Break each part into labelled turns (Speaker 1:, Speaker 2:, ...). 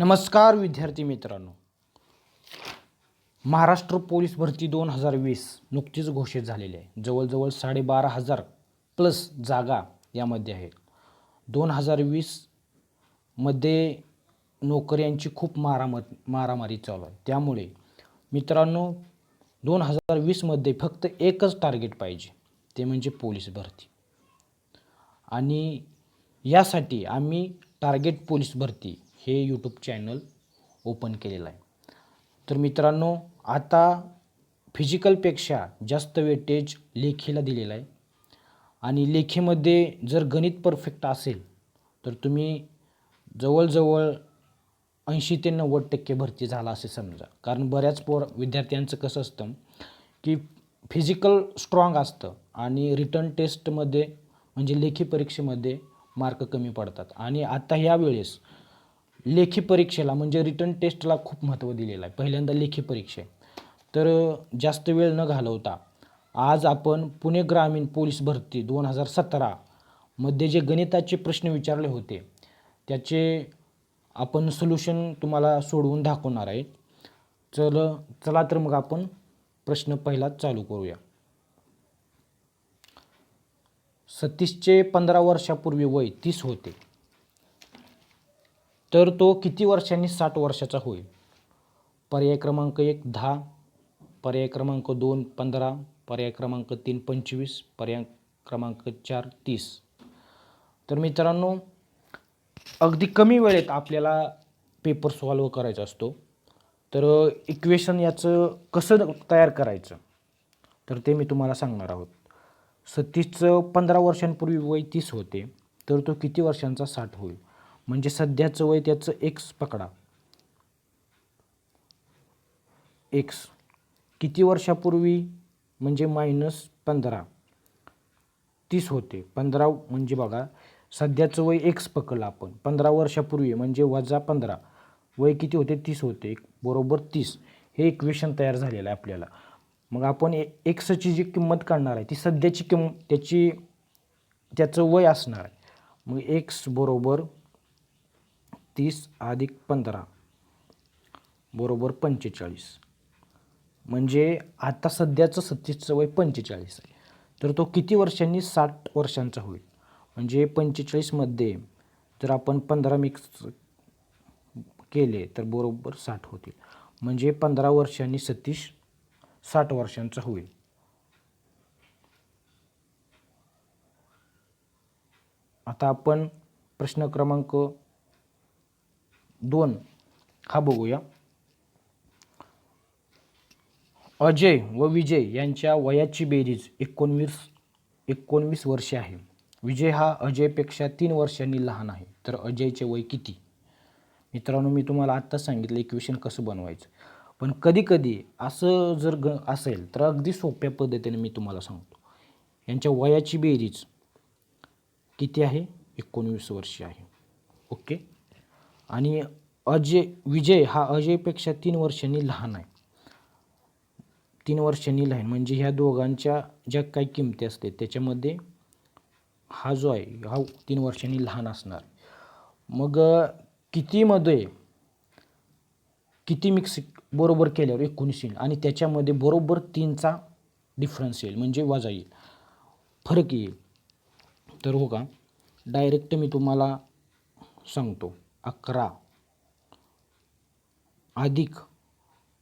Speaker 1: नमस्कार विद्यार्थी मित्रांनो, महाराष्ट्र पोलीस भरती 2020 नुकतीच घोषित झालेली आहे. जवळजवळ 12,500 प्लस जागा यामध्ये आहेत. 2020 मध्ये नोकऱ्यांची खूप मारामारी चालू आहे. त्यामुळे मित्रांनो 2020 मध्ये फक्त एकच टार्गेट पाहिजे, ते म्हणजे पोलीस भरती. आणि यासाठी आम्ही टार्गेट पोलीस भरती हे यूट्यूब चॅनल ओपन केलेलं आहे. तर मित्रांनो, आता फिजिकलपेक्षा जास्त वेटेज लेखीला दिलेलं आहे. आणि लेखीमध्ये जर गणित परफेक्ट असेल तर तुम्ही जवळजवळ 80 ते 90% भरती झाला असे समजा. कारण बऱ्याच विद्यार्थ्यांचं कसं असतं की फिजिकल स्ट्रॉंग असतं आणि रिटर्न टेस्टमध्ये म्हणजे लेखी परीक्षेमध्ये मार्क कमी पडतात. आणि आता यावेळेस लेखी परीक्षेला म्हणजे रिटर्न टेस्टला खूप महत्त्व दिलेलं आहे. पहिल्यांदा लेखी परीक्षा आहे. तर जास्त वेळ न घालवता आज आपण पुणे ग्रामीण पोलीस भरती 2017 मध्ये जे गणिताचे प्रश्न विचारले होते त्याचे आपण सोल्युशन तुम्हाला सोडवून दाखवणार आहे. चला तर मग आपण प्रश्न पहिला चालू करूया. सतीशचे 15 वर्षापूर्वी वय 30 होते, तर तो किती वर्षांनी 60 वर्षाचा होईल? पर्याय क्रमांक 1 10, पर्याय क्रमांक 2 15, पर्याय क्रमांक 3 25, पर्याय क्रमांक 4 30. तर मित्रांनो, अगदी कमी वेळेत आपल्याला पेपर सॉल्व्ह करायचा असतो. तर इक्वेशन याचं कसं तयार करायचं तर ते मी तुम्हाला सांगणार आहोत. सतीशचं 15 वर्षांपूर्वी वय 30 होते, तर तो किती वर्षांचा 60 होईल? म्हणजे सध्याचं वय त्याचं एक्स पकडा. एक्स किती वर्षापूर्वी म्हणजे -15. 30 होते. 15 म्हणजे बघा, सध्याचं वय एक्स पकडलं आपण. 15 वर्षापूर्वी म्हणजे -15, वय किती होते? 30 होते. बरोबर 30. हे इक्वेशन तयार झालेलं आहे आपल्याला. मग आपण एक्सची जी किंमत काढणार आहे ती सध्याची किंमत त्याचं वय असणार आहे. मग एक्स बरोबर 30 अधिक 15 बरोबर 45. म्हणजे आता सध्याचं सतीशचं वय 45 आहे, तर तो किती वर्षांनी 60 वर्षांचा होईल? म्हणजे 45 मध्ये जर आपण 15 मिक्स केले तर बरोबर 60 होतील. म्हणजे 15 वर्षांनी सतीश 60 वर्षांचा होईल. आता आपण प्रश्न क्रमांक 2 हा बघूया. अजय व विजय यांच्या वयाची बेरीज 19 वर्षे आहे. विजय हा अजयपेक्षा 3 वर्षांनी लहान आहे, तर अजयचे वय किती? मित्रांनो, मी तुम्हाला आत्ताच सांगितलं इक्वेशन कसं बनवायचं. पण कधीकधी असं जर असेल तर अगदी सोप्या पद्धतीने मी तुम्हाला सांगतो. यांच्या वयाची बेरीज किती आहे? 19 वर्षे आहे. ओके. आणि विजय हा अजयपेक्षा 3 वर्षांनी लहान आहे. 3 वर्षांनी लहान म्हणजे ह्या दोघांच्या ज्या काही किमती असते त्याच्यामध्ये हा जो आहे हा 3 वर्षांनी लहान असणार. मग कितीमध्ये किती मिक्स बरोबर केल्यावर 19 येईल आणि त्याच्यामध्ये बरोबर 3चा डिफरन्स येईल म्हणजे वजा येईल, फरक येईल. तर हो का, डायरेक्ट मी तुम्हाला सांगतो. 11 अधिक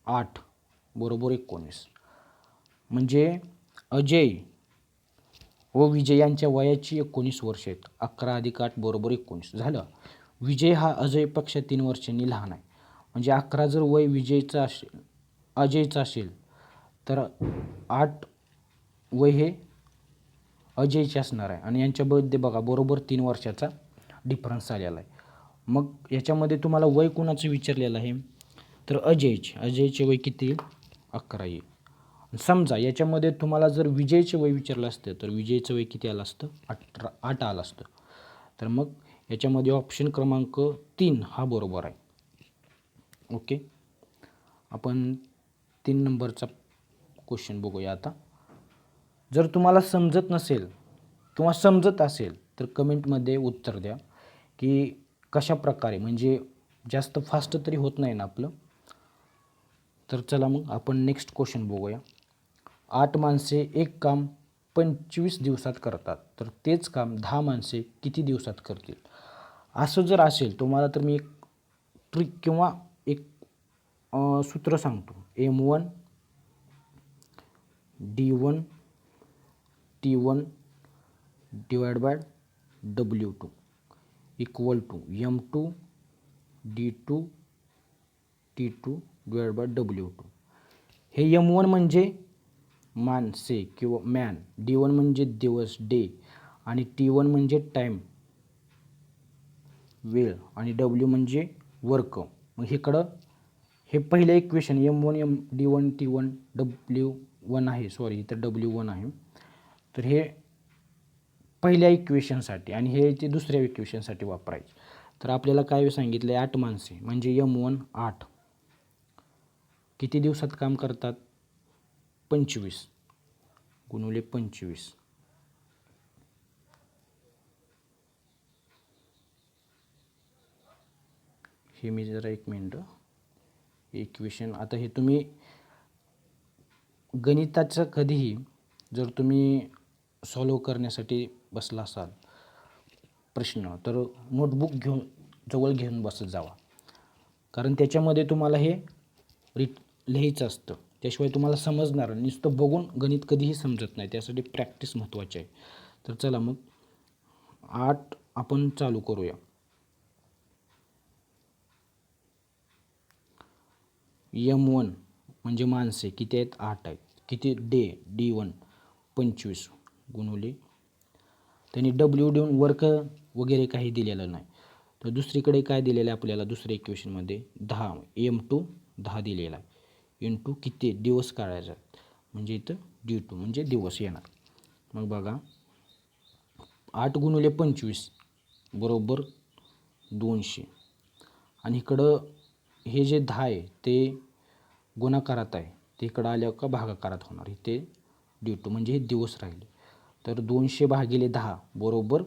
Speaker 1: 8 बरोबर 19. म्हणजे अजय व विजय यांच्या वयाची 19 वर्ष आहेत. 11 अधिक 8 बरोबर 19 झालं. विजय हा अजयपेक्षा 3 वर्षांनी लहान आहे. म्हणजे 11 जर वय विजयचं असेल, अजयचं असेल, तर 8 वय हे अजयचे असणार आहे. आणि यांच्यामध्ये बघा बरोबर 3 वर्षाचा डिफरन्स आलेला आहे. मग याच्यामध्ये तुम्हाला वय कोणाचं विचारलेलं आहे तर अजयचे वय किती येईल? 11 येईल. समजा याच्यामध्ये तुम्हाला जर विजयचे वय विचारलं असतं तर विजयचं वय किती आलं असतं? 8 आलं असतं. तर मग याच्यामध्ये ऑप्शन क्रमांक 3 हा बरोबर आहे. ओके. आपण 3 नंबरचा क्वेश्चन बघूया आता. जर तुम्हाला समजत नसेल किंवा समजत असेल तर कमेंटमध्ये उत्तर द्या की कशा प्रकारे, म्हणजे जास्त फास्ट तरी होत नाही ना आपलं. तर चला मग आपण नेक्स्ट क्वेश्चन बघूया. 8 माणसे एक काम 25 दिवसात करतात, तर तेच काम 10 माणसे किती दिवसात करतील? असं जर असेल तुम्हाला तर मी एक ट्रिक किंवा एक सूत्र सांगतो. M1 D1 T1 divide by W2 equal to M2 D2 T2 divide by W2. हे M1 म्हणजे माणसे किंवा मॅन, D1 म्हणजे दिवस डे, आणि T1 म्हणजे टाईम वेळ, आणि W म्हणजे वर्क. मग इकडं हे पहिलं equation M1 D1 T1 W1 आहे, सॉरी इथं W1 आहे. तर हे पहिल्या इक्वेशनसाठी आणि हे ते दुसऱ्या इक्वेशनसाठी वापरायचे. तर आपल्याला काय सांगितलं आहे, 8 माणसे म्हणजे M1 8 किती दिवसात काम करतात? 25 गुणिले 25. हे मी जरा एक मिनटं इक्वेशन, आता हे तुम्ही गणिताचं कधीही जर तुम्ही सॉल्व करण्यासाठी बसला असाल प्रश्न, तर नोटबुक जवळ घेऊन बसत जावा, कारण त्याच्यामध्ये तुम्हाला हे लिहायचं असतं. त्याशिवाय तुम्हाला समजणार नाही. नुसतं बघून गणित कधीही समजत नाही, त्यासाठी प्रॅक्टिस महत्त्वाची आहे. तर चला मग 8 आपण चालू करूया. M1 म्हणजे माणसे किती आहेत? 8 आहेत. किती डे? D1 25 गुणुले, त्यांनी W देऊन वर्क वगैरे काही दिलेलं नाही. तर दुसरीकडे काय दिलेलं आहे आपल्याला दुसऱ्या इक्वेशनमध्ये? 10 M2 10 दिलेला आहे इंटू किती दिवस काढायचे म्हणजे इथं D2 म्हणजे दिवस येणार. मग बघा 8 गुणिले 25 बरोबर 200, आणि इकडं हे जे 10 आहे ते गुणाकारात आहे, ते इकडं आल्यावर का भागाकारात होणार. इथे D2 म्हणजे हे दिवस राहिले. तर 200 भागिले 10 बरोबर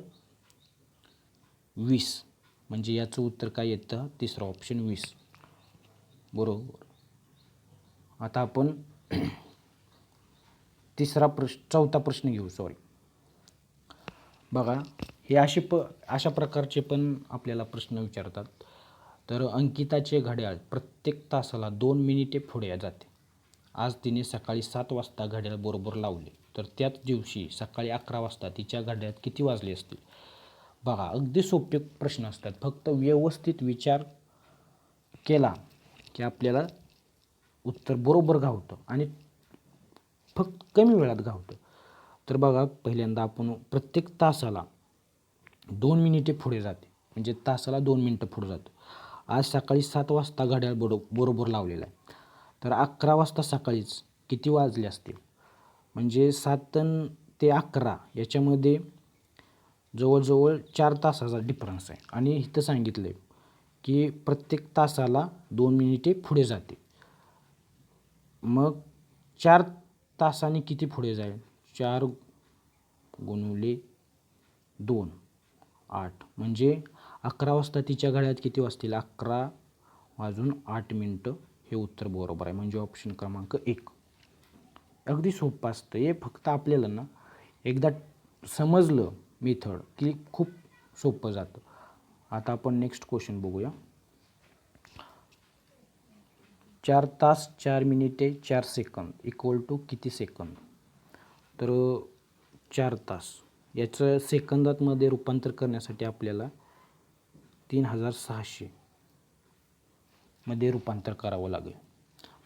Speaker 1: 20, म्हणजे याचं उत्तर काय येतं? तिसरा ऑप्शन 20 बरोबर. आता आपण चौथा प्रश्न घेऊ. सॉरी बघा, हे अशा प्रकारचे पण आपल्याला प्रश्न विचारतात. तर अंकिताचे घड्याळ प्रत्येक तासाला 2 मिनिटे पुढे जाते. आज तिने सकाळी 7 वाजता घड्याळ बरोबर लावले, तर त्याच दिवशी सकाळी 11 वाजता तिच्या घड्याळात किती वाजले असतील? बघा, अगदी सोपे प्रश्न असतात. फक्त व्यवस्थित विचार केला की आपल्याला उत्तर बरोबर गावतं आणि फक्त कमी वेळात गावतं. तर बघा, पहिल्यांदा आपण प्रत्येक तासाला 2 मिनिटे पुढे जाते, म्हणजे तासाला 2 मिनटं पुढे जातं. आज सकाळी 7 वाजता घड्याळ बरोबर लावलेला आहे, तर 11 वाजता सकाळीच किती वाजले असतील? म्हणजे 7 ते 11 याच्यामध्ये जवळजवळ 4 तासाचा डिफरन्स आहे. आणि इथं सांगितलं आहे की प्रत्येक तासाला 2 मिनिटे पुढे जाते. मग 4 तासांनी किती पुढे जाईल? 4 गुणिले 2 8, म्हणजे 11 वाजता तिच्या घड्याळात किती वाजतील? 11 वाजून 8 मिनटं. हे उत्तर बरोबर आहे, म्हणजे ऑप्शन क्रमांक 1. अगदी सोपं असतं हे. फक्त आपल्याला ना एकदा समजलं मेथड की खूप सोपं जातं. आता आपण नेक्स्ट क्वेश्चन बघूया. 4 तास 4 मिनिटे 4 सेकंद इक्वल टू किती सेकंद? तर 4 तास याचं सेकंदातमध्ये रूपांतर करण्यासाठी आपल्याला 3600 मध्ये रूपांतर करावं लागेल,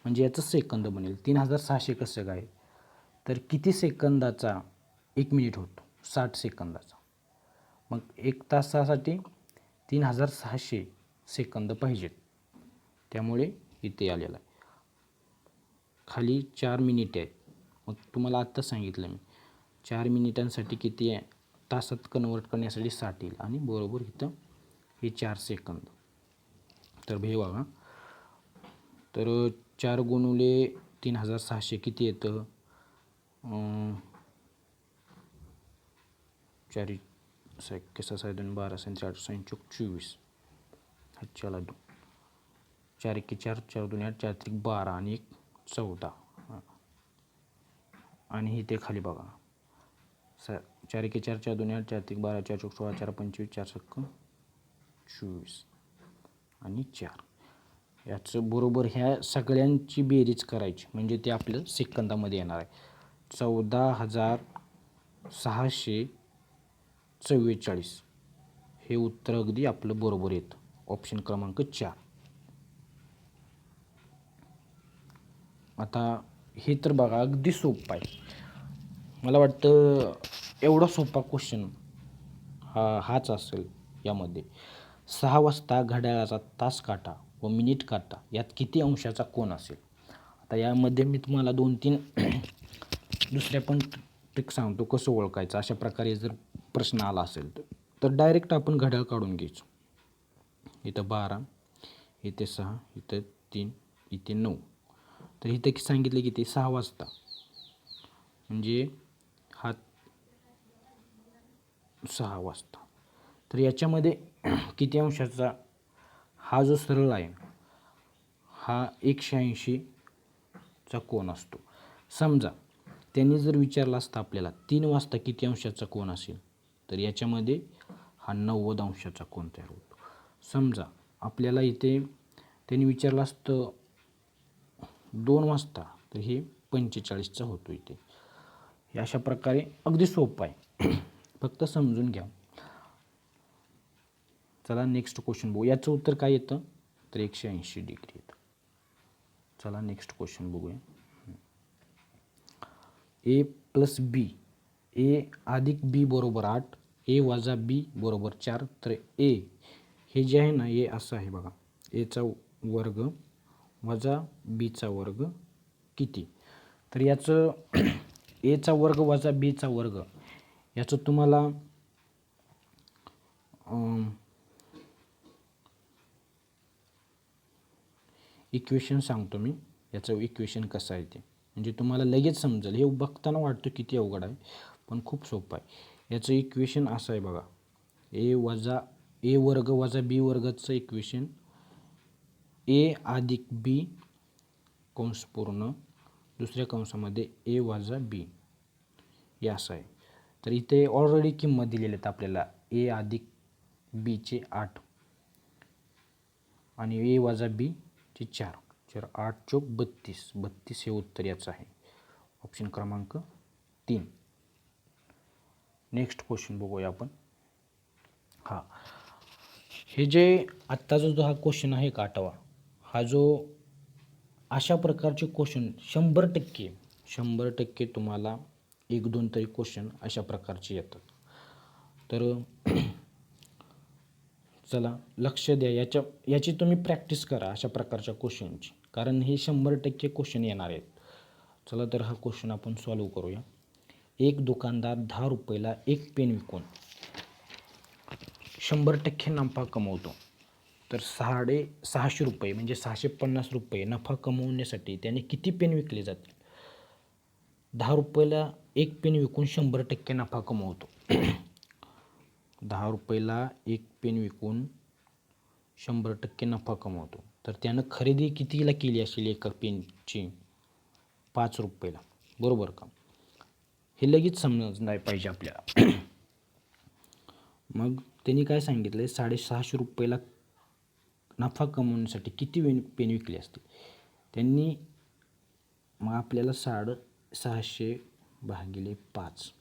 Speaker 1: म्हणजे याचं सेकंद बनेल. 3600 कसं काय? तर किती सेकंदाचा 1 मिनिट होतो? 60 सेकंदाचा. मग 1 तासासाठी 3600 सेकंद पाहिजेत, त्यामुळे इथे आलेलं आहे. खाली 4 मिनिटे आहेत. मग तुम्हाला आत्ता सांगितलं मी 4 मिनिटांसाठी किती आहे? तासात कन्वर्ट करण्यासाठी 60 येईल, आणि बरोबर इथं हे 4 सेकंद. तर हे बघा, तर 4 गुणिले 3600 किती येतं? 4 6 12 24 24. चला 4 एके 4, 4 2 8, 4 त्रिक 12 आणि 1 14. आणि इथे खाली बघा 4 एके 4, 4 2 8, 4 त्रिक 12, 4 चौक 16, 4 25, 4 सक्क 24 आणि 4. याचं बरोबर ह्या सगळ्यांची बेरीज करायची म्हणजे ते आपलं सेकंदामध्ये येणार आहे. 14,644 हे उत्तर अगदी आपलं बरोबर येतं. ऑप्शन क्रमांक 4. आता हे तर बघा अगदी सोपं आहे. मला वाटतं एवढा सोपा क्वेश्चन हाच असेल यामध्ये. 6 वाजता घड्याळाचा तास काटा व मिनिट काटा यात किती अंशाचा कोन असेल. आता यामध्ये मी तुम्हाला 2-3 दुसऱ्या पण ट्रिक सांगतो कसं ओळखायचं. अशा प्रकारे जर प्रश्न आला असेल तर डायरेक्ट आपण घड्याळ काढून घ्यायचं. इथं 12, इथे 6, इथं 3, इथे 9. तर इथं सांगितलं की ते 6 वाजता म्हणजे हा 6 वाजता. तर याच्यामध्ये किती अंशाचा हा जो सरळ आहे हा 180चा कोन असतो. समजा त्यांनी जर विचारलं असतं आपल्याला 3 वाजता किती अंशाचा कोन असेल तर याच्यामध्ये हा 90 अंशाचा कोन तयार होतो. समजा आपल्याला इथे त्यांनी विचारलं असतं 2 वाजता तर हे 45चा होतो इथे. हे अशा प्रकारे अगदी सोपं आहे. फक्त समजून घ्या. चला नेक्स्ट क्वेश्चन बघू. याचं उत्तर काय येतं तर 180 डिग्री येतं. चला नेक्स्ट क्वेश्चन बघूया. ए प्लस बी, ए अधिक बी बरोबर 8, ए वजा बी बरोबर 4. तर ए हे जे आहे ना ए असं आहे बघा. एचा वर्ग वजा बीचा वर्ग किती. तर याचं एचा वर्ग वजा बीचा वर्ग याचं तुम्हाला इक्वेशन सांगतो मी. याचं इक्वेशन कसं आहे ते म्हणजे तुम्हाला लगेच समजेल. हे बघताना वाटतं किती अवघड आहे पण खूप सोपं आहे. याचं इक्वेशन असं आहे बघा. ए वर्ग वजा बी वर्गाचं इक्वेशन ए अधिक बी कंस पूर्ण दुसऱ्या कंसामध्ये ए वजा बी हे असं आहे. तर इथे ऑलरेडी किंमत दिलेली आहेत आपल्याला. ए अधिक बीचे 8 आणि ए वजा बी चे 4. 8 चौक 32. 32 हे उत्तर याचं आहे. ऑप्शन क्रमांक 3. नेक्स्ट क्वेश्चन बघूया आपण. हे जे आत्ताचा जो हा क्वेश्चन आहे का 8वा हा जो अशा प्रकारचे क्वेश्चन 100% तुम्हाला 1-2 तरी क्वेश्चन अशा प्रकारचे येतात. तर चला लक्ष द्या. याची तुम्ही प्रॅक्टिस करा अशा प्रकारच्या क्वेश्चनची कारण हे 100% क्वेश्चन येणार आहेत. चला तर हा क्वेश्चन आपण सॉल्व करूया. एक दुकानदार 10 रुपयाला एक पेन विकून 100% नफा कमवतो. तर 650 रुपये म्हणजे 650 रुपये नफा कमवण्यासाठी त्याने किती पेन विकले जातील. 10 रुपयाला एक पेन विकून 100% नफा कमवतो. 10 रुपयाला एक पेन विकून 100% नफा कमवतो. तर त्यानं खरेदी कितीला केली असेल एका पेनची 5 रुपयाला. बरोबर का. हे लगेच समजणार पाहिजे आपल्याला. मग त्यांनी काय सांगितलं 650 रुपयाला नफा कमवण्यासाठी किती पेन विकले असतील. त्यांनी मग आपल्याला 650 भागिले 5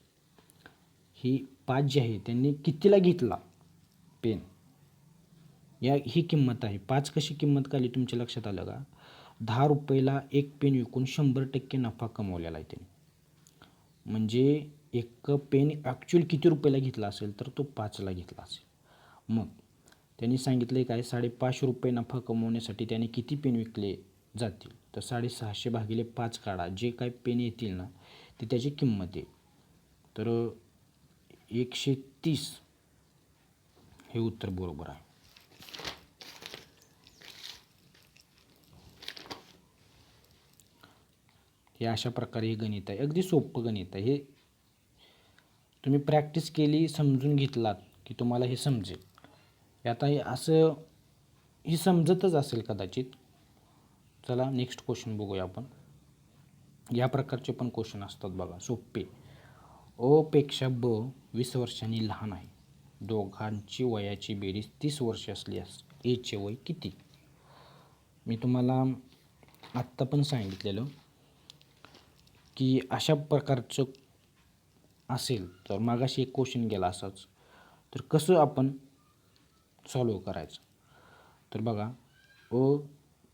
Speaker 1: ही 5 जी आहे त्यांनी कितीला घेतला पेन ही किंमत आहे. 5 कशी किंमत काढली तुमच्या लक्षात आलं का. 10 रुपयाला एक पेन विकून 100% नफा कमवलेला आहे त्यांनी. म्हणजे एक पेन ॲक्च्युअल किती रुपयाला घेतला असेल तर तो 5ला घेतला असेल. मग त्यांनी सांगितलं काय 550 रुपये नफा कमवण्यासाठी त्याने किती पेन विकले जातील. तर 650 भागिले 5 काढा. जे काय पेन येतील ना ते त्याची किंमत आहे. तर 130 हे उत्तर बरोबर आहे. हे अशा प्रकारे हे गणित आहे. अगदी सोपं गणित आहे. हे तुम्ही प्रॅक्टिस केली समजून घेतलात की तुम्हाला हे समजेल. आता हे असं ही समजतच असेल कदाचित चला नेक्स्ट क्वेश्चन बघूया आपण. या प्रकारचे पण क्वेश्चन असतात बघा, सोपे. अ पेक्षा ब 20 वर्षांनी लहान आहे. दोघांची वयाची बेरीज 30 वर्षे असल्यास एचे वय किती? मी तुम्हाला आत्ता पण सांगितलेलं की अशा प्रकारचं असेल तर मागाशी एक क्वेश्चन गेला असाच, तर कसं आपण सॉल्व करायचं. तर बघा, अ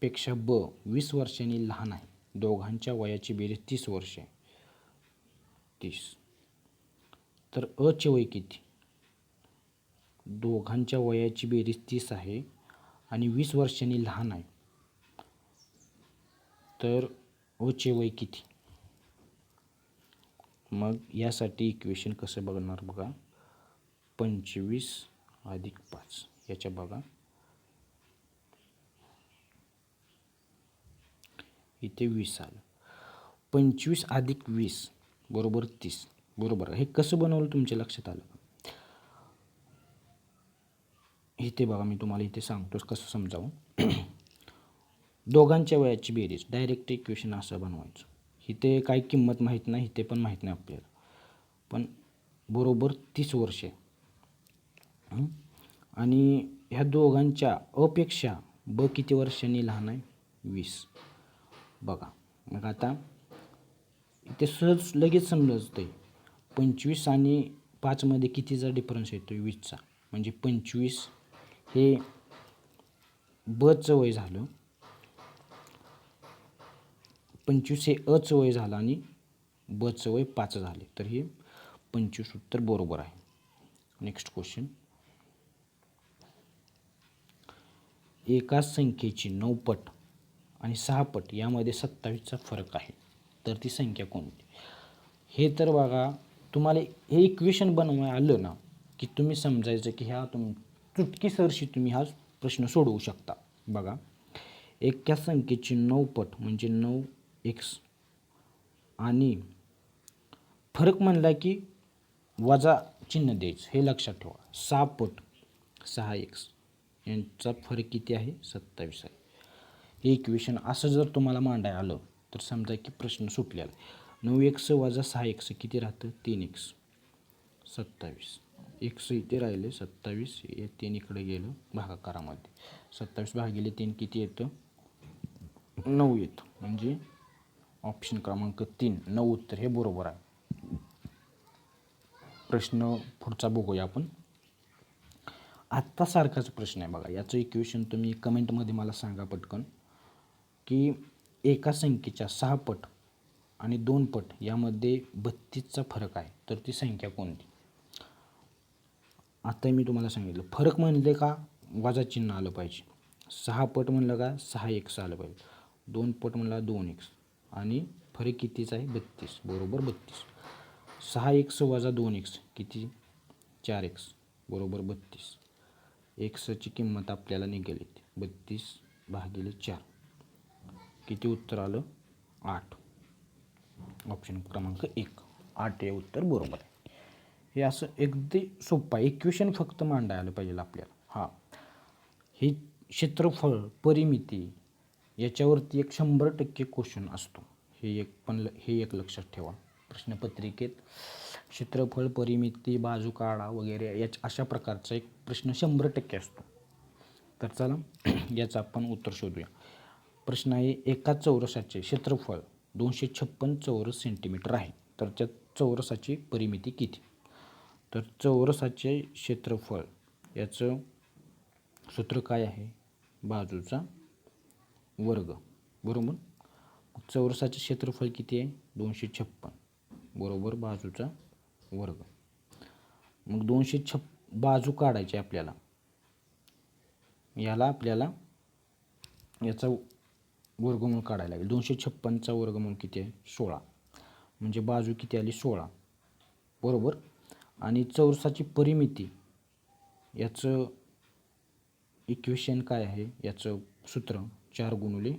Speaker 1: पेक्षा ब 20 वर्षांनी लहान आहे. दोघांच्या वयाची बेरीज 30 वर्षे. 30. तर अचे वय किती? दोघांच्या वयाची बेरीज 30 आहे आणि 20 वर्षांनी लहान आहे. तर अचे वय किती? मग यासाठी इक्वेशन कसं बघणार बघा. 25 अधिक 5 याच्या बघा इथे 20 आलं. 25 अधिक 20 बरोबर 30. बरोबर. हे कसं बनवलं तुमच्या लक्षात आलं? इथे बघा, मी तुम्हाला इथे सांगतो कसं समजावं. दोघांच्या वयाची बेरीज डायरेक्ट इक्वेशन असं बनवायचं. इथे काही किंमत माहीत नाही, इथे पण माहीत नाही आपल्याला, पण बरोबर 30 वर्षे. आणि ह्या दोघांच्या अपेक्षा ब किती वर्षांनी लहान आहे? 20. बघा, मग आता इथे सहज लगेच समजतं. 25 आणि 5मध्ये कितीचा डिफरन्स येतो? 20चा. म्हणजे 25 हे बचं वय झालं, 25 हे अचं वय झालं आणि बचं वय 5 झाले. तर हे 25 उत्तर बरोबर आहे. Next question. एकाच संख्येची 9 पट आणि 6 पट यामध्ये 27चा फरक आहे, तर ती संख्या कोणती? हे तर बघा, तुम्हाला हे इक्वेशन बनवायला आलं ना की तुम्ही समजायचं की ह्या चुटकीसरशी तुम्ही हा प्रश्न सोडवू शकता. बघा, एका संख्येची 9 पट म्हणजे 9x आणि फरक म्हणला की वजा चिन्ह द्यायचं, हे लक्षात ठेवा. 6 पट 6x यांचा फरक किती आहे? 27 आहे. हे इक्वेशन असं जर तुम्हाला मांडायला आलं तर समजा की प्रश्न सुटलेला. 9x वजा 6x किती राहतं? 3x. 27. x इथे राहिले 27, हे 3 इकडे गेलं भागाकारामध्ये. 27 भागिले 3 किती येतं? 9 येतं. म्हणजे ऑप्शन क्रमांक 3 9 उत्तर हे बरोबर आहे. प्रश्न पुढचा बघूया आपण. आत्ता सारखाच प्रश्न आहे बघा. याचं इक्वेशन तुम्ही कमेंटमध्ये मला सांगा पटकन की एका संख्येच्या 6 पट आणि 2 पट यामध्ये 32चा फरक आहे, तर ती संख्या कोणती? आता मी तुम्हाला सांगितलं, फरक म्हणले का वजा चिन्ह आलं पाहिजे. 6 पट म्हणलं का 6x आलं पाहिजे. 2 पट म्हणला 2x आणि फरक कितीचा आहे? 32. बरोबर 32. 6x वजा 2x किती? 4x. बरोबर 32. एक्सची किंमत आपल्याला निघाली 32 भागिले 4. किती उत्तर आलं? 8. ऑप्शन क्रमांक 1 8 हे उत्तर बरोबर आहे. हे असं अगदी सोपं आहे. इक्वेशन फक्त मांडायला आलं पाहिजे आपल्याला. हां, हे क्षेत्रफळ परिमिती याच्यावरती एक 100% क्वेश्चन असतो. हे एक लक्षात ठेवा. प्रश्नपत्रिकेत क्षेत्रफळ परिमिती बाजू काढा वगैरे अशा प्रकारचा एक प्रश्न 100% असतो. तर चला याचं आपण उत्तर शोधूया. प्रश्न आहे, एका चौरसाचे क्षेत्रफळ 256 चौरस सेंटीमीटर आहे, तर त्या चौरसाची परिमिती किती? तर चौरसाचे क्षेत्रफळ याचं सूत्र काय आहे? बाजूचा वर्ग. बरोबर. चौरसाचे क्षेत्रफळ किती आहे? 256. बरोबर बाजूचा वर्ग. मग 256 बाजू काढायची आपल्याला. आपल्याला याचा वर्गमूळ काढायला लागेल. 256चा वर्गमूळ किती आहे? 16. म्हणजे बाजू किती आली? 16. बरोबर. आणि चौरसाची परिमिती याचं इक्वेशन काय आहे? याचं सूत्र 4 गुणिले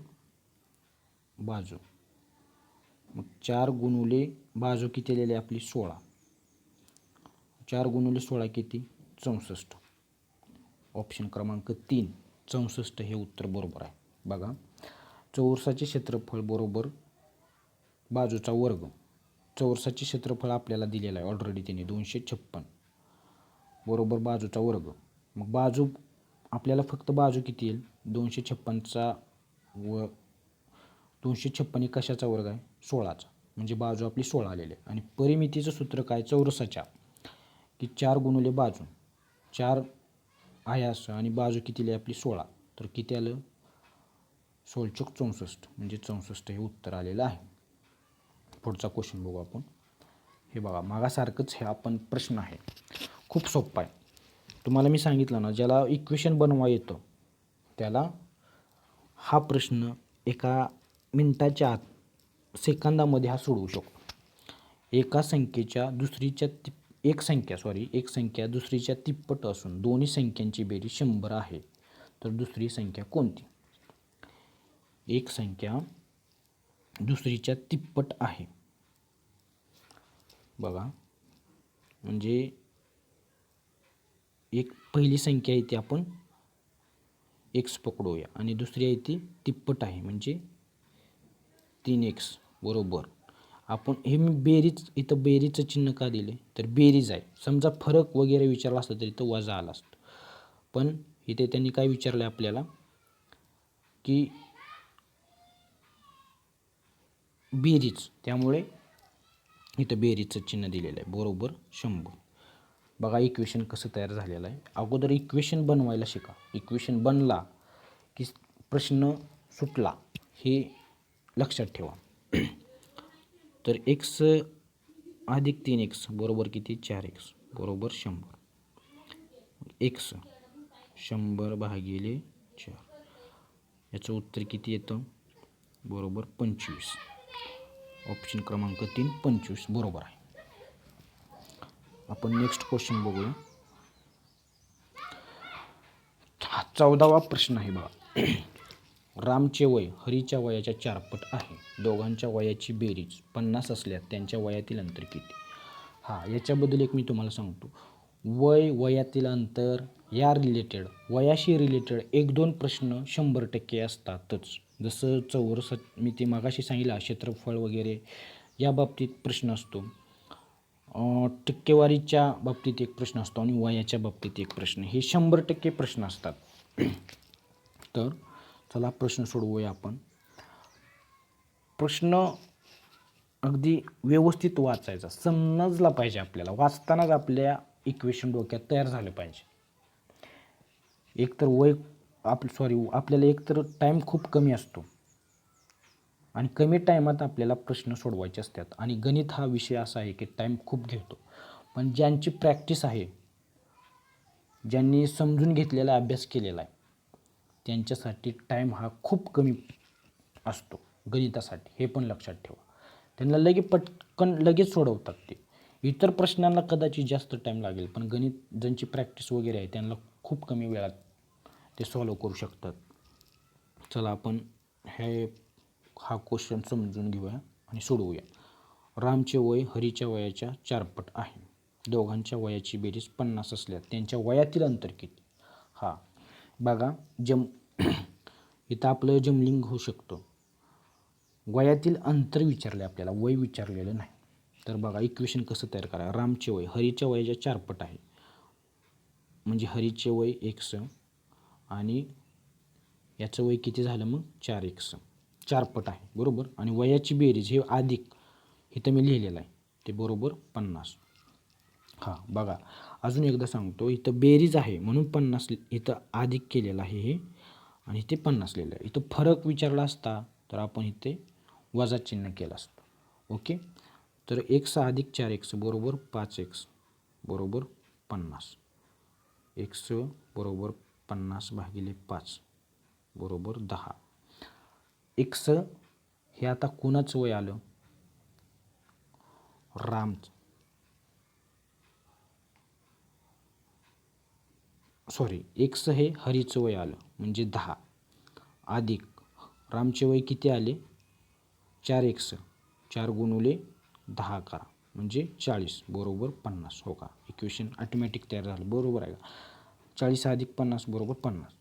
Speaker 1: बाजू. मग 4 गुणिले बाजू किती आलेली आपली? 16. 4 गुणिले 16 किती? 64. ऑप्शन क्रमांक 3 64 हे उत्तर बरोबर आहे. बघा, चौरसाचे क्षेत्रफळ बरोबर बाजूचा वर्ग. चौरसाचे क्षेत्रफळ आपल्याला दिलेलं आहे ऑलरेडी त्याने 256 बरोबर बाजूचा वर्ग. मग बाजू आपल्याला फक्त बाजू किती येईल 256चा 256 कशाचा वर्ग आहे 16चा, म्हणजे बाजू आपली 16 आलेली आहे. आणि परिमितीचं सूत्र काय चौरसाच्या की 4 गुणिले बाजू 4 आहे असं आणि बाजू किती आहे आपली 16, तर किती आलं 16 64 म्हणजे 64 हे उत्तर आलेलं आहे. पुढचा क्वेश्चन बघू आपण. हे बघा मागासारखंच हे आपण प्रश्न आहे, खूप सोपा आहे. तुम्हाला मी सांगितलं ना ज्याला इक्वेशन बनवा येतं त्याला हा प्रश्न एका मिनिटाच्या आत सेकंदामध्ये हा सोडवू शकतो. एका संख्येच्या दुसरीच्या एक संख्या दुसरीच्या तिप्पट असून दोन्ही संख्यांची बेरीज 100 आहे तर दुसरी संख्या कोणती. एक संख्या दुसरीच्या तिप्पट आहे बघा, म्हणजे एक पहिली संख्या आहे ती आपण x पकडूया आणि दुसरी आहे ती तिप्पट आहे म्हणजे 3x बरोबर. आपण हे मी बेरीज इथं बेरीजचं चिन्ह का दिले तर बेरीज आहे. समजा फरक वगैरे विचारला असता तरी इथं वजा आला असतं, पण इथे त्यांनी काय विचारलं आपल्याला की बेरीज, त्यामुळे इथं बेरीजचं चिन्ह दिलेलं आहे बरोबर 100. बघा इक्वेशन कसं तयार झालेलं आहे. अगोदर इक्वेशन बनवायला शिका. इक्वेशन बनला की प्रश्न सुटला हे लक्षात ठेवा. तर x अधिक 3x बरोबर किती 4x बरोबर 100. x 100 भागिले 4 याचं उत्तर किती येतं बरोबर 25. ऑप्शन क्रमांक 3 25 बरोबर आहे. आपण नेक्स्ट क्वेश्चन बघूया. 14वा प्रश्न आहे बघा. रामचे वय हरीच्या वयाच्या 4 पट आहे. दोघांच्या वयाची बेरीज 50 असल्यास त्यांच्या वयातील अंतर किती. याच्याबद्दल एक मी तुम्हाला सांगतो. वयातील अंतर या रिलेटेड वयाशी रिलेटेड 1-2 प्रश्न 100% असतातच. जसं चौरस मी ते मागाशी सांगितलं क्षेत्रफळ वगैरे या बाबतीत प्रश्न असतो, टक्केवारीच्या बाबतीत एक प्रश्न असतो आणि वयाच्या बाबतीत एक प्रश्न, हे 100% प्रश्न असतात. तर चला प्रश्न सोडवूया आपण. प्रश्न अगदी व्यवस्थित वाचायचा, समजला पाहिजे आपल्याला, वाचतानाच आपल्या इक्वेशन डोक्यात तयार झालं पाहिजे. एकतर आपल्याला एकतर टाईम खूप कमी असतो आणि कमी टायमात आपल्याला प्रश्न सोडवायचे असतात आणि गणित हा विषय असा आहे की टाईम खूप घेतो. पण ज्यांची प्रॅक्टिस आहे, ज्यांनी समजून घेतलेला अभ्यास केलेला आहे त्यांच्यासाठी टाईम हा खूप कमी असतो गणितासाठी, हे पण लक्षात ठेवा. त्यांना पटकन लगेच सोडवतात ते. इतर प्रश्नांना कदाचित जास्त टाईम लागेल, पण गणित ज्यांची प्रॅक्टिस वगैरे आहे त्यांना खूप कमी वेळात ते सॉल्व करू शकतात. चला आपण हा क्वेश्चन समजून घेऊया आणि सोडवूया. रामचे वय हरीच्या वयाच्या 4 पट आहे. दोघांच्या वयाची बेरीज 50 असल्यास त्यांच्या वयातील अंतर किती. बघा इथं आपलं जमलिंग होऊ शकतं. वयातील अंतर विचारले आपल्याला, वय विचारलेलं नाही. तर बघा इक्वेशन कसं तयार करा. रामचे वय हरीच्या वयाच्या 4 पट आहे म्हणजे हरीचे वय x आणि याचं वय किती झालं मग 4x, 4 पट आहे बरोबर. आणि वयाची बेरीज हे अधिक इथं मी लिहिलेलं आहे ते बरोबर 50. बघा अजून एकदा सांगतो, इथं बेरीज आहे म्हणून 50 इथं अधिक केलेलं आहे हे आणि इथे 50 लिहिलं आहे. इथं फरक विचारला असता तर आपण इथे वजा चिन्ह केलं असतं. ओके, तर x अधिक 4x बरोबर 5x बरोबर 50. x बरोबर 50 भागिले 5 बरोबर 10. x हे आता कुणाचं वय आलं x हे हरीचं वय आलं म्हणजे 10 अधिक रामचे वय किती आले 4x 4 गुणुले 10 करा म्हणजे 40 बरोबर 50. हो का, इक्वेशन ऑटोमॅटिक तयार झालं बरोबर आहे का. 40 अधिक 50 बरोबर 50.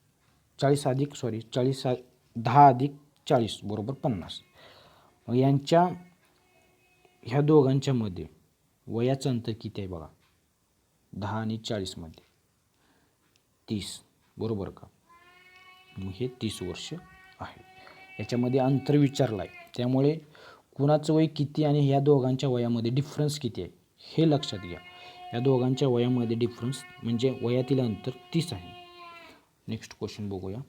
Speaker 1: 10 अधिक 40 बरोबर 50. मग यांच्या ह्या दोघांच्या मध्ये वयाचं अंतर किती आहे बघा, 10 आणि 40 मध्ये 30 बरोबर का. मग हे 30 वर्ष आहे. याच्यामध्ये अंतर विचारलं आहे, त्यामुळे कुणाचं वय किती आणि ह्या दोघांच्या वयामध्ये डिफरन्स किती आहे हे लक्षात घ्या. या दोघांच्या वयामध्ये डिफरन्स म्हणजे वयातील अंतर 30 आहे. नेक्स्ट क्वेश्चन बघूया.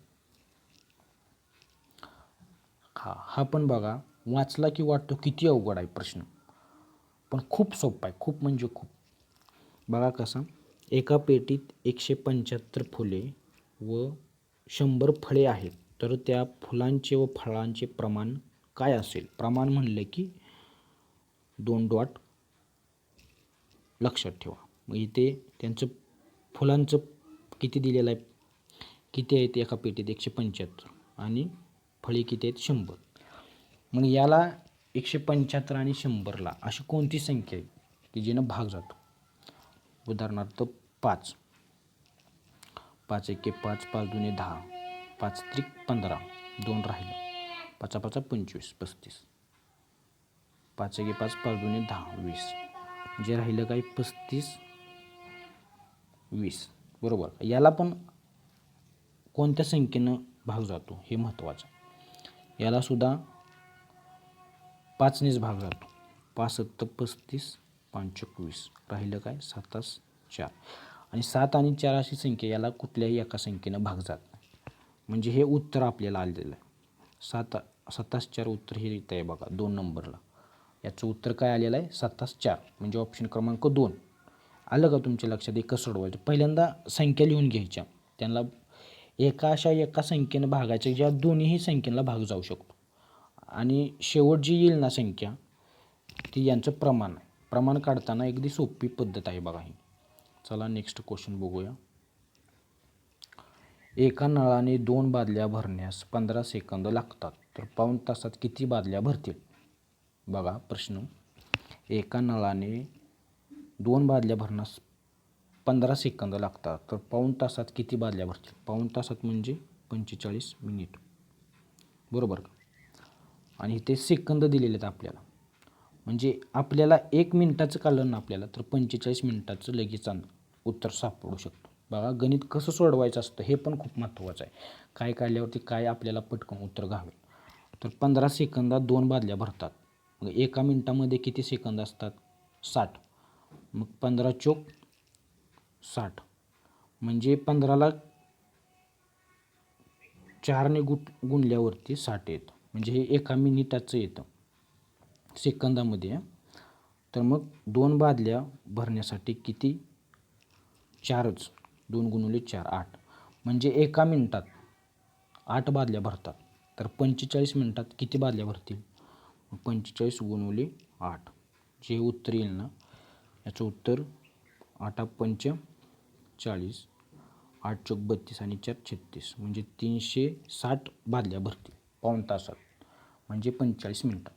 Speaker 1: हा पण बघा, वाचला की वाटतो किती अवघड आहे प्रश्न, पण खूप सोपा आहे, खूप म्हणजे खूप. बघा कसं, एका पेटीत 175 फुले व 100 फळे आहेत, तर त्या फुलांचे व फळांचे प्रमाण काय असेल. प्रमाण म्हणले की 2 डॉट लक्षात ठेवा. मग इथे त्यांचं फुलांचं किती दिलेलं आहे, किती आहेत एका पेटीत 175 आणि फळे किती आहेत 100. मग याला 175 आणि 100ला अशी कोणती संख्या आहे की जिनं भाग जातो. उदाहरणार्थ 5, 5 एके 5, 5 दुने 10, 5 त्रिक 15, 2 राहिलं, 5 5 25, 35, 5 एके 5, 5 दुने 10, 20, जे राहिलं काय 35, 20 बरोबर. याला पण कोणत्या संख्येनं भाग जातो हे महत्त्वाचं. याला सुद्धा 5नेच भाग जातो. 5 7 35, 5 20, राहिलं काय 7 4. आणि 7 आणि 4 अशी संख्या याला कुठल्याही एका संख्येनं भाग जात नाही. म्हणजे हे उत्तर आपल्याला आलेलं आहे. 7 4 उत्तर हे येत आहे बघा 2 नंबरला. याचं उत्तर काय आलेलं आहे 7 4, म्हणजे ऑप्शन क्रमांक 2. आलं का तुमच्या लक्षात. एक सोडवायचं, पहिल्यांदा संख्या लिहून घ्यायच्या, त्यांना एका संख्येनं भागायच्या ज्या दोन्हीही संख्येला भाग जाऊ शकतो. आणि शेवट जी येईल ना संख्या, ती यांचं प्रमाण आहे. प्रमाण काढताना अगदी सोपी पद्धत आहे बघा ही. चला नेक्स्ट क्वेश्चन बघूया. एका नळाने 2 बादल्या भरण्यास 15 सेकंद लागतात, तर पाऊण तासात किती बादल्या भरतील. बघा प्रश्न, एका नळाने 2 बादल्या भरण्यास 15 सेकंद लागतात, तर पाऊण तासात किती बादल्या भरतील. पाऊण तासात म्हणजे 45 मिनिट बरोबर का. आणि ते सेकंद दिलेले आहेत आपल्याला, म्हणजे आपल्याला 1 मिनिटाचं काढलं ना आपल्याला, तर 45 मिनिटाचं लगेच उत्तर सापडू शकतो. बघा गणित कसं सोडवायचं असतं हे पण खूप महत्त्वाचं आहे. काय काढल्यावरती काय आपल्याला पटकन उत्तर घावेल. तर 15 सेकंदात 2 बादल्या भरतात. मग एका मिनिटामध्ये किती सेकंद असतात 60. मग 15 चोक 60, म्हणजे 15ला 4ने गुणल्यावरती 60 येतं, म्हणजे हे एका मिनिटाचं येतं सेकंदामध्ये. तर मग 2 बादल्या भरण्यासाठी किती 4च, 2 गुणिले 4 8, म्हणजे एका मिनिटात 8 बादल्या भरतात. तर 45 मिनिटात किती बादल्या भरतील. 45 गुणिले 8, जे उत्तर येईल ना याचं उत्तर 8 पंच 40, 8 चौक 32 आणि 4 36, म्हणजे 360 बादल्या भरतील पाऊण तासात, म्हणजे 45 मिनिटात.